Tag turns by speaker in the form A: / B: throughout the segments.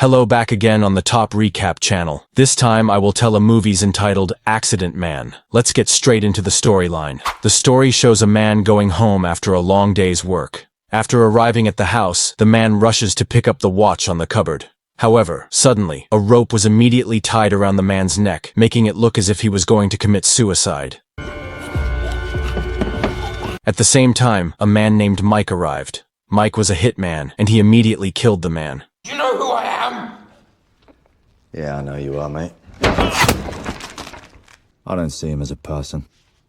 A: Hello, back again on the Top Recap channel. This time I will tell a movie's entitled Accident Man. Let's get straight into the storyline. The story shows a man going home after a long day's work. After arriving at the house, the man rushes to pick up the watch on the cupboard. However, suddenly, a rope was immediately tied around the man's neck, making it look as if he was going to commit suicide. At the same time, a man named Mike arrived. Mike was a hitman, and he immediately killed the man.
B: You know who I am?
C: Yeah, I know you are, mate. I don't see him as a person.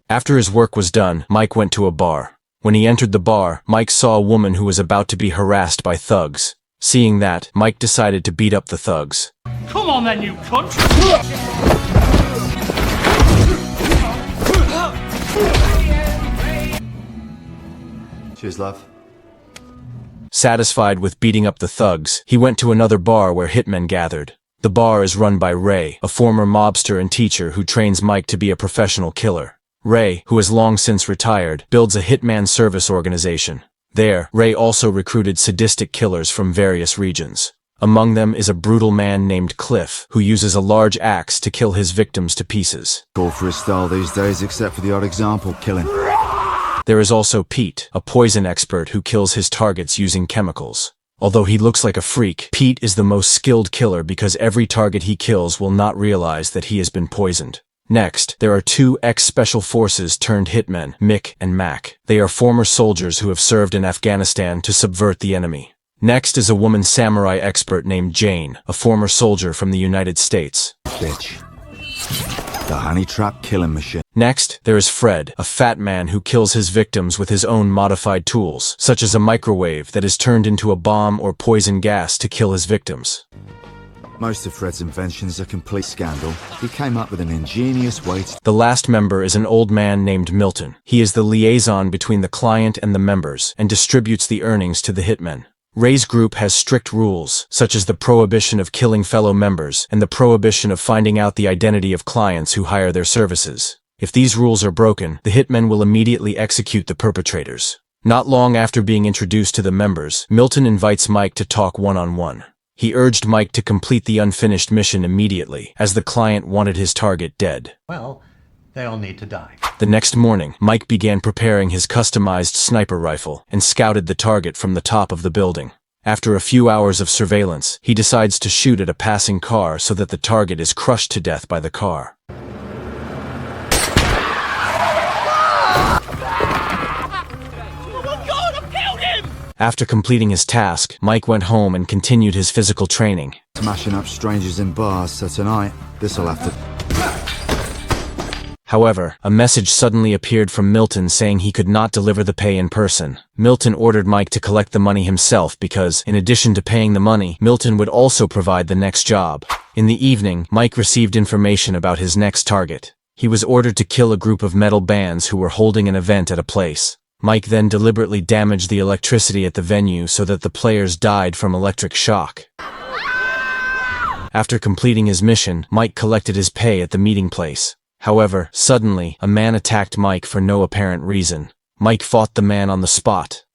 A: After his work was done, Mike went to a bar. When he entered the bar, Mike saw a woman who was about to be harassed by thugs. Seeing that, Mike decided to beat up the thugs.
D: Come on then, you cunt!
C: Cheers, love.
A: Satisfied with beating up the thugs, he went to another bar where hitmen gathered. The bar is run by Ray, a former mobster and teacher who trains Mike to be a professional killer. Ray, who has long since retired, builds a hitman service organization. There, Ray also recruited sadistic killers from various regions. Among them is a brutal man named Cliff, who uses a large axe to kill his victims to pieces.
C: All for his style these days, except for the odd example killing.
A: There is also Pete, a poison expert who kills his targets using chemicals. Although he looks like a freak, Pete is the most skilled killer because every target he kills will not realize that he has been poisoned. Next, there are two ex-special forces turned hitmen, Mick and Mac. They are former soldiers who have served in Afghanistan to subvert the enemy. Next is a woman samurai expert named Jane, a former soldier from the United States.
C: Bitch. The honey trap killing machine.
A: Next, there is Fred, a fat man who kills his victims with his own modified tools, such as a microwave that is turned into a bomb or poison gas to kill his victims.
C: Most of Fred's inventions are a complete scandal. He came up with an ingenious way to...
A: The last member is an old man named Milton. He is the liaison between the client and the members, and distributes the earnings to the hitmen. Ray's group has strict rules, such as the prohibition of killing fellow members, and the prohibition of finding out the identity of clients who hire their services. If these rules are broken, the hitmen will immediately execute the perpetrators. Not long after being introduced to the members, Milton invites Mike to talk one-on-one. He urged Mike to complete the unfinished mission immediately, as the client wanted his target dead.
D: Well, they all need to die.
A: The next morning, Mike began preparing his customized sniper rifle and scouted the target from the top of the building. After a few hours of surveillance, he decides to shoot at a passing car so that the target is crushed to death by the car. After completing his task, Mike went home and continued his physical training.
C: Smashing up strangers in bars, so tonight, this'll have to...
A: However, a message suddenly appeared from Milton saying he could not deliver the pay in person. Milton ordered Mike to collect the money himself because, in addition to paying the money, Milton would also provide the next job. In the evening, Mike received information about his next target. He was ordered to kill a group of metal bands who were holding an event at a place. Mike then deliberately damaged the electricity at the venue so that the players died from electric shock. After completing his mission, Mike collected his pay at the meeting place. However, suddenly, a man attacked Mike for no apparent reason. Mike fought the man on the spot.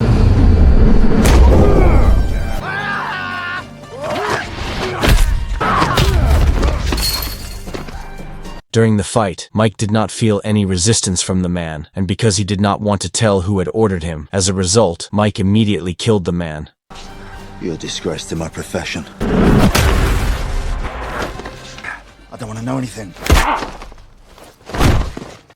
A: During the fight, Mike did not feel any resistance from the man, and because he did not want to tell who had ordered him, as a result, Mike immediately killed the man.
C: You're a disgrace to my profession. I don't want to know anything.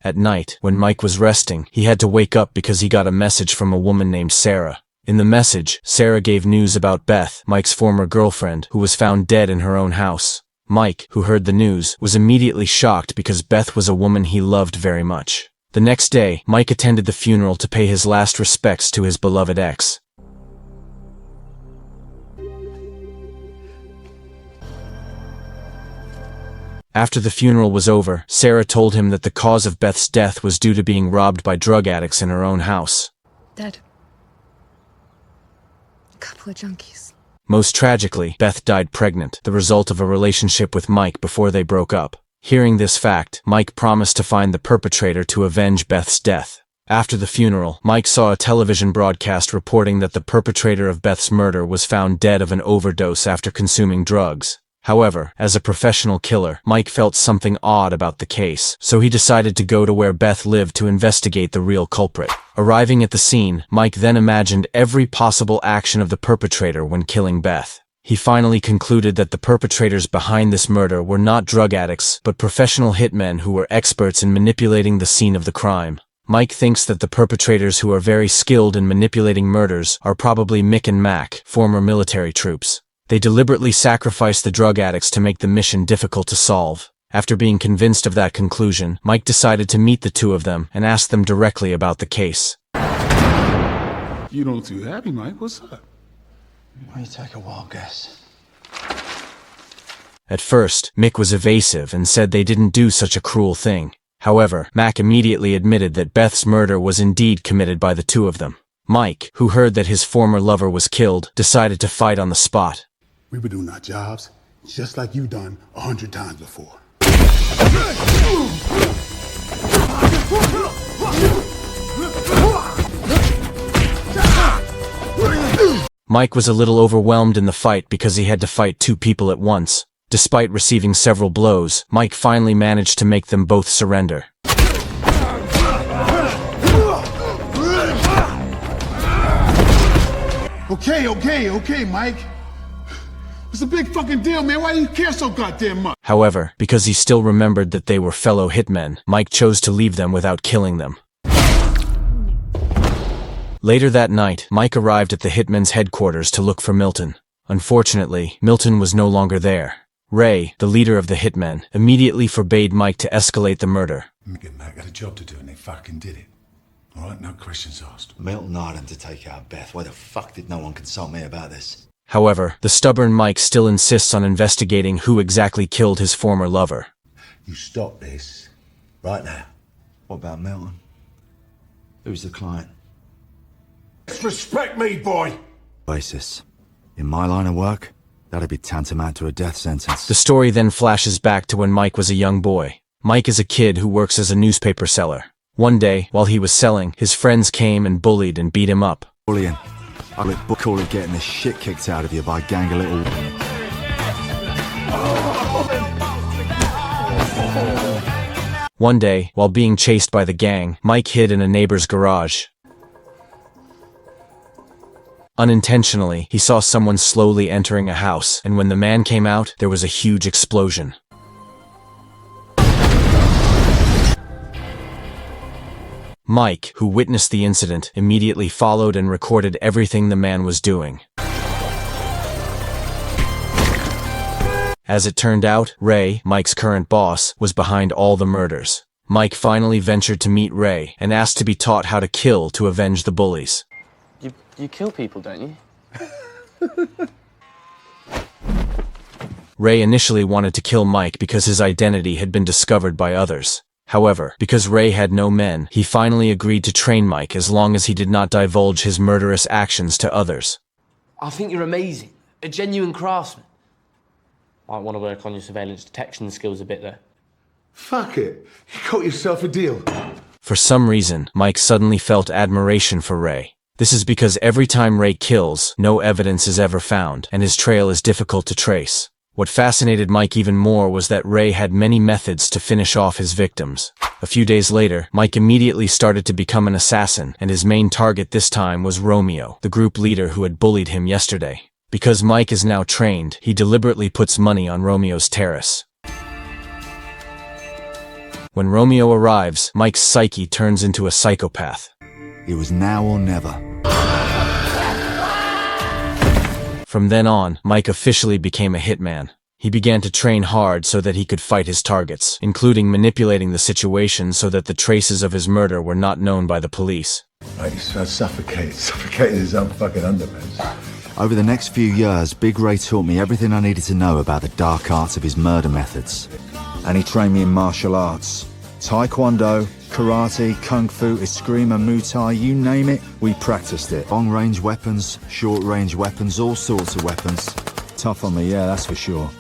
A: At night, when Mike was resting, he had to wake up because he got a message from a woman named Sarah. In the message, Sarah gave news about Beth, Mike's former girlfriend, who was found dead in her own house. Mike, who heard the news, was immediately shocked because Beth was a woman he loved very much. The next day, Mike attended the funeral to pay his last respects to his beloved ex. After the funeral was over, Sarah told him that the cause of Beth's death was due to being robbed by drug addicts in her own house.
E: Dead. A couple of junkies.
A: Most tragically, Beth died pregnant, the result of a relationship with Mike before they broke up. Hearing this fact, Mike promised to find the perpetrator to avenge Beth's death. After the funeral, Mike saw a television broadcast reporting that the perpetrator of Beth's murder was found dead of an overdose after consuming drugs. However, as a professional killer, Mike felt something odd about the case, so he decided to go to where Beth lived to investigate the real culprit. Arriving at the scene, Mike then imagined every possible action of the perpetrator when killing Beth. He finally concluded that the perpetrators behind this murder were not drug addicts, but professional hitmen who were experts in manipulating the scene of the crime. Mike thinks that the perpetrators who are very skilled in manipulating murders are probably Mick and Mac, former military troops. They deliberately sacrificed the drug addicts to make the mission difficult to solve. After being convinced of that conclusion, Mike decided to meet the two of them and ask them directly about the case.
B: You don't too happy, Mike. What's up?
C: Why you take a wild guess?
A: At first, Mick was evasive and said they didn't do such a cruel thing. However, Mac immediately admitted that Beth's murder was indeed committed by the two of them. Mike, who heard that his former lover was killed, decided to fight on the spot.
B: We were doing our jobs just like you done 100 times before.
A: Mike was a little overwhelmed in the fight because he had to fight two people at once. Despite receiving several blows, Mike finally managed to make them both surrender.
B: Okay, Mike. It's a big fucking deal, man. Why do you care so goddamn much?
A: However, because he still remembered that they were fellow hitmen, Mike chose to leave them without killing them. Later that night, Mike arrived at the hitmen's headquarters to look for Milton. Unfortunately, Milton was no longer there. Ray, the leader of the hitmen, immediately forbade Mike to escalate the murder.
E: Mick and Mac had a job to do and they fucking did it. All right, no questions asked.
C: Milton hired him to take out Beth. Why the fuck did no one consult me about this?
A: However, the stubborn Mike still insists on investigating who exactly killed his former lover.
E: You stop this right now.
C: What about Milton? Who's the client?
E: Respect me, boy!
C: Basis. In my line of work, that'd be tantamount to a death sentence.
A: The story then flashes back to when Mike was a young boy. Mike is a kid who works as a newspaper seller. One day, while he was selling, his friends came and bullied and beat him up.
C: Bullying. I would call it getting the shit kicked out of you by a gang of little...
A: One day, while being chased by the gang, Mike hid in a neighbor's garage. Unintentionally, he saw someone slowly entering a house, and when the man came out, there was a huge explosion. Mike, who witnessed the incident, immediately followed and recorded everything the man was doing. As it turned out, Ray, Mike's current boss, was behind all the murders. Mike finally ventured to meet Ray and asked to be taught how to kill to avenge the bullies.
F: You kill people, don't you?
A: Ray initially wanted to kill Mike because his identity had been discovered by others. However, because Ray had no men, he finally agreed to train Mike as long as he did not divulge his murderous actions to others.
F: I think you're amazing. A genuine craftsman. Might want to work on your surveillance detection skills a bit there.
E: Fuck it. You got yourself a deal.
A: For some reason, Mike suddenly felt admiration for Ray. This is because every time Ray kills, no evidence is ever found, and his trail is difficult to trace. What fascinated Mike even more was that Ray had many methods to finish off his victims. A few days later, Mike immediately started to become an assassin, and his main target this time was Romeo, the group leader who had bullied him yesterday. Because Mike is now trained, he deliberately puts money on Romeo's terrace. When Romeo arrives, Mike's psyche turns into a psychopath.
C: It was now or never.
A: From then on, Mike officially became a hitman. He began to train hard so that he could fight his targets, including manipulating the situation so that the traces of his murder were not known by the police.
E: Right, he's suffocated his own fucking underpants.
C: Over the next few years, Big Ray taught me everything I needed to know about the dark arts of his murder methods. And he trained me in martial arts. Taekwondo, karate, kung fu, eskrima, muay thai, you name it, we practiced it. Long-range weapons, short-range weapons, all sorts of weapons. Tough on me, yeah, that's for sure.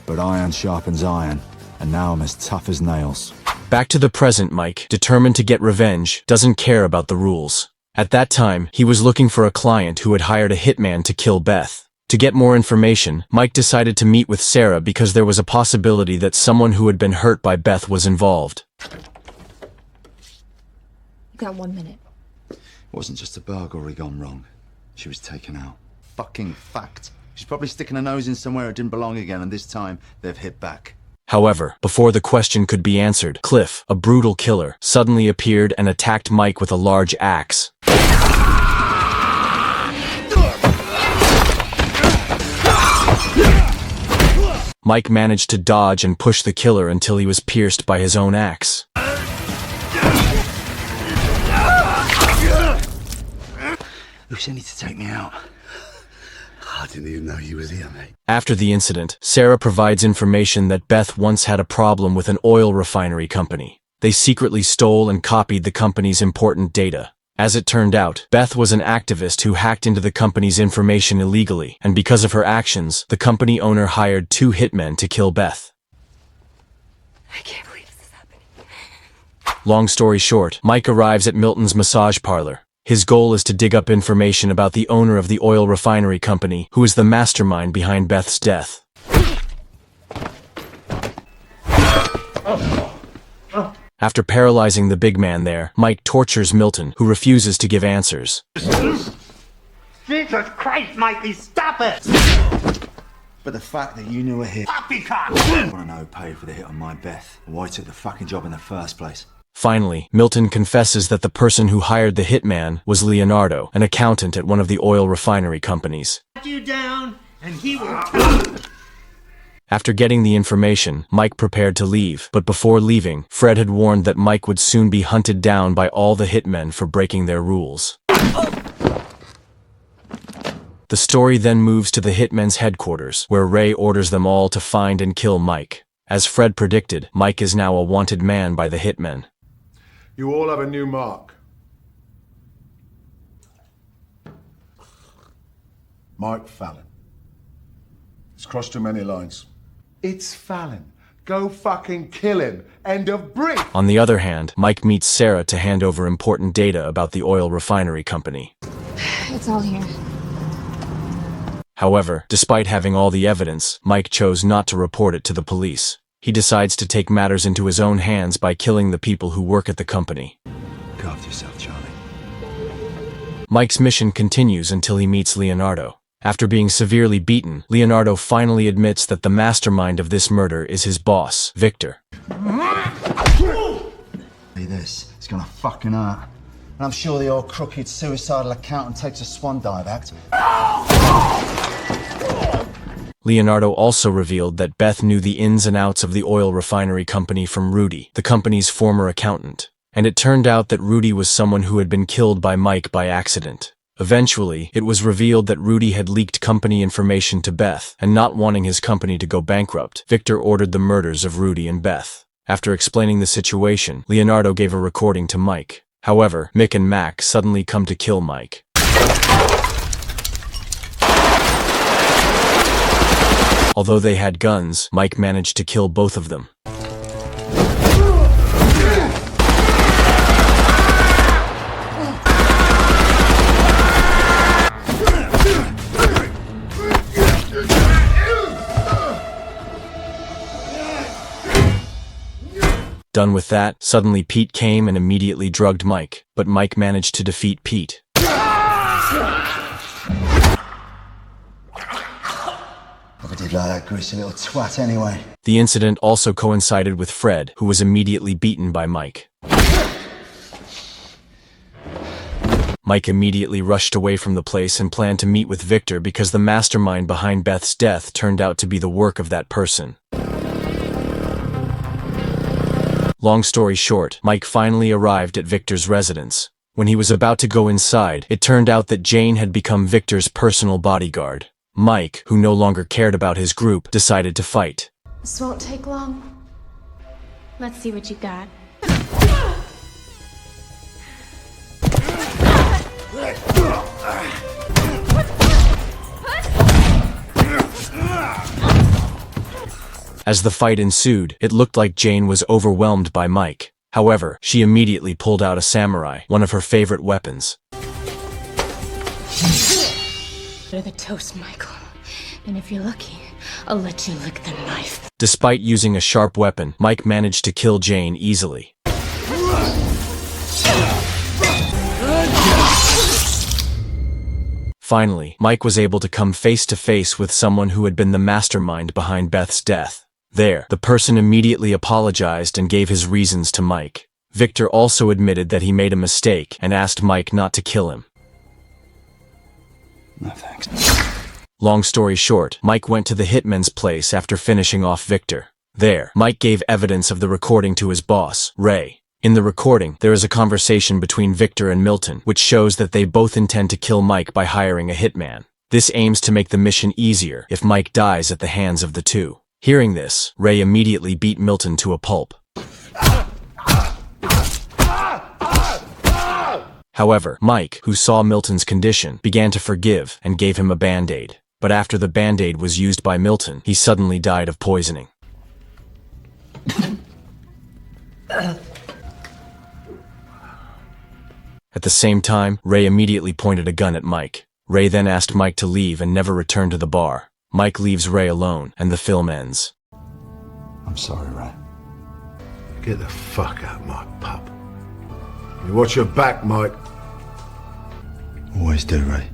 C: But iron sharpens iron, and now I'm as tough as nails.
A: Back to the present, Mike, determined to get revenge, doesn't care about the rules. At that time, he was looking for a client who had hired a hitman to kill Beth. To get more information, Mike decided to meet with Sarah because there was a possibility that someone who had been hurt by Beth was involved.
G: You got 1 minute.
C: It wasn't just a burglary gone wrong. She was taken out. Fucking fact. She's probably sticking her nose in somewhere it didn't belong again, and this time they've hit back.
A: However, before the question could be answered, Cliff, a brutal killer, suddenly appeared and attacked Mike with a large axe. Mike managed to dodge and push the killer until he was pierced by his own axe.
C: Who sent you to take me out?
E: I didn't even know you was here, mate.
A: After the incident, Sarah provides information that Beth once had a problem with an oil refinery company. They secretly stole and copied the company's important data. As it turned out, Beth was an activist who hacked into the company's information illegally, and because of her actions, the company owner hired 2 hitmen to kill Beth.
G: I can't believe this is happening.
A: Long story short, Mike arrives at Milton's massage parlor. His goal is to dig up information about the owner of the oil refinery company, who is the mastermind behind Beth's death. After paralyzing the big man there, Mike tortures Milton, who refuses to give answers.
H: Jesus Christ, Mikey, stop it!
C: But the fact that you knew her hit...
H: Poppycock!
C: I want to know who paid for the hit on my Beth, or why he took the fucking job in the first place.
A: Finally, Milton confesses that the person who hired the hitman was Leonardo, an accountant at one of the oil refinery companies.
H: You down, and he will...
A: After getting the information, Mike prepared to leave, but before leaving, Fred had warned that Mike would soon be hunted down by all the hitmen for breaking their rules. The story then moves to the hitmen's headquarters, where Ray orders them all to find and kill Mike. As Fred predicted, Mike is now a wanted man by the hitmen.
B: You all have a new mark. Mike Fallon. It's crossed too many lines. It's Fallon. Go fucking kill him. End of brief.
A: On the other hand, Mike meets Sarah to hand over important data about the oil refinery company.
G: It's all here.
A: However, despite having all the evidence, Mike chose not to report it to the police. He decides to take matters into his own hands by killing the people who work at the company.
C: Look after yourself, Charlie.
A: Mike's mission continues until he meets Leonardo. After being severely beaten, Leonardo finally admits that the mastermind of this murder is his boss, Victor.
C: Hey, this. It's gonna fucking hurt. And I'm sure the old crooked suicidal accountant takes a swan dive act.
A: Leonardo also revealed that Beth knew the ins and outs of the oil refinery company from Rudy, the company's former accountant. And it turned out that Rudy was someone who had been killed by Mike by accident. Eventually, it was revealed that Rudy had leaked company information to Beth, and not wanting his company to go bankrupt, Victor ordered the murders of Rudy and Beth. After explaining the situation, Leonardo gave a recording to Mike. However, Mick and Mac suddenly come to kill Mike. Although they had guns, Mike managed to kill both of them. Done with that, suddenly Pete came and immediately drugged Mike, but Mike managed to defeat Pete.
C: Never did like that greasy little twat anyway.
A: The incident also coincided with Fred, who was immediately beaten by Mike. Mike immediately rushed away from the place and planned to meet with Victor because the mastermind behind Beth's death turned out to be the work of that person. Long story short, Mike finally arrived at Victor's residence. When he was about to go inside, it turned out that Jane had become Victor's personal bodyguard. Mike, who no longer cared about his group, decided to fight.
G: This won't take long. Let's see what you got.
A: As the fight ensued, it looked like Jane was overwhelmed by Mike. However, she immediately pulled out a samurai, one of her favorite weapons.
G: To the toast, Michael. And if you're lucky, I'll let you lick the knife.
A: Despite using a sharp weapon, Mike managed to kill Jane easily. Finally, Mike was able to come face to face with someone who had been the mastermind behind Beth's death. There, the person immediately apologized and gave his reasons to Mike. Victor also admitted that he made a mistake and asked Mike not to kill him.
C: No thanks.
A: Long story short, Mike went to the hitman's place after finishing off Victor. There, Mike gave evidence of the recording to his boss, Ray. In the recording, there is a conversation between Victor and Milton, which shows that they both intend to kill Mike by hiring a hitman. This aims to make the mission easier if Mike dies at the hands of the two. Hearing this, Ray immediately beat Milton to a pulp. However, Mike, who saw Milton's condition, began to forgive and gave him a band-aid. But after the band-aid was used by Milton, he suddenly died of poisoning. At the same time, Ray immediately pointed a gun at Mike. Ray then asked Mike to leave and never return to the bar. Mike leaves Ray alone, and the film ends.
C: I'm sorry, Ray.
B: Get the fuck out, my pup. You watch your back, Mike.
C: Always do, Ray.